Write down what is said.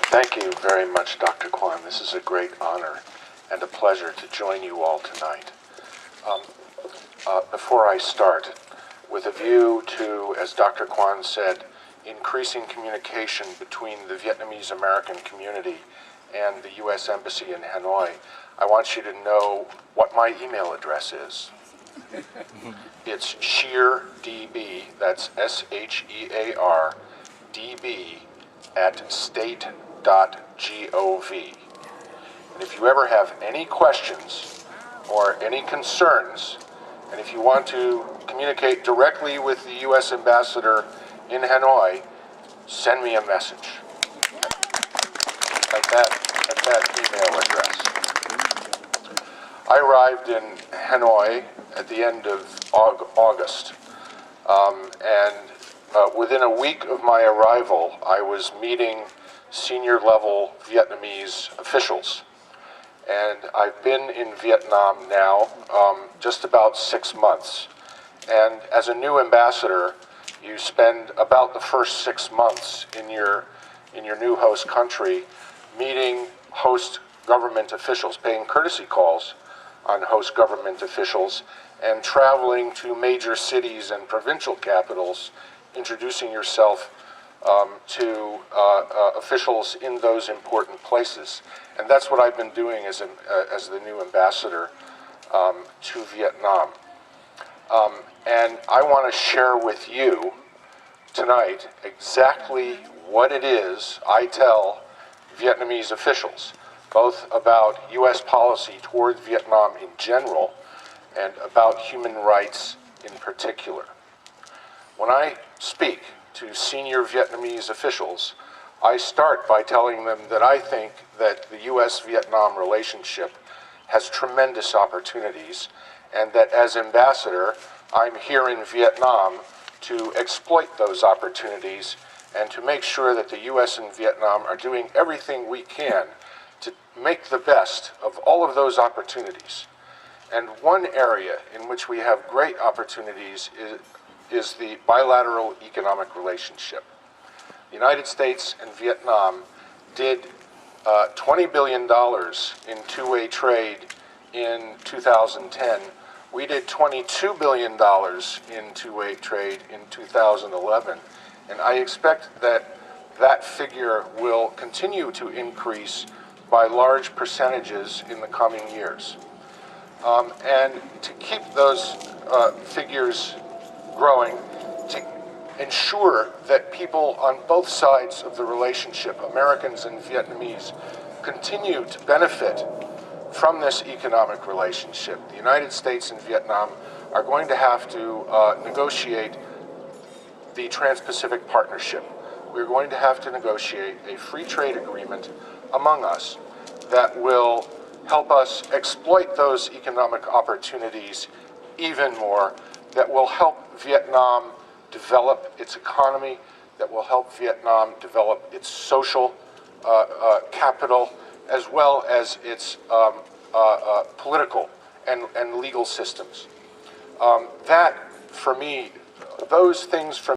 Thank you very much, Dr. Kwan. This is a great honor and a pleasure to join you all tonight. Before I start, with a view to, as Dr. Kwan said, increasing communication between the Vietnamese American community and the U.S. Embassy in Hanoi, I want you to know what my email address is. It's Shear, DB, that's SHEAR, DB, at state.gov. And if you ever have any questions or any concerns, and if you want to communicate directly with the U.S. Ambassador in Hanoi, send me a message at that email address. I arrived in Hanoi at the end of August, and within a week of my arrival, I was meeting senior-level Vietnamese officials. And I've been in Vietnam now just about 6 months. And as a new ambassador, you spend about the first 6 months in your new host country meeting host government officials, paying courtesy calls on host government officials, and traveling to major cities and provincial capitals, introducing yourself to officials in those important places. And that's what I've been doing as the new ambassador to Vietnam. And I want to share with you tonight exactly what it is I tell Vietnamese officials, both about U.S. policy toward Vietnam in general and about human rights in particular. When I speak to senior Vietnamese officials, I start by telling them that I think that the U.S.-Vietnam relationship has tremendous opportunities, and that as ambassador, I'm here in Vietnam to exploit those opportunities and to make sure that the U.S. and Vietnam are doing everything we can to make the best of all of those opportunities. And one area in which we have great opportunities is the bilateral economic relationship. The United States and Vietnam did $20 billion in two-way trade in 2010. We did $22 billion in two-way trade in 2011. And I expect that that figure will continue to increase by large percentages in the coming years. And to keep those figures growing, to ensure that people on both sides of the relationship, Americans and Vietnamese, continue to benefit from this economic relationship. The United States and Vietnam are going to have to negotiate the Trans-Pacific Partnership. We're going to have to negotiate a free trade agreement among us that will help us exploit those economic opportunities even more, that will help Vietnam develop its economy, that will help Vietnam develop its social capital, as well as its political and legal systems. That, for me, those things for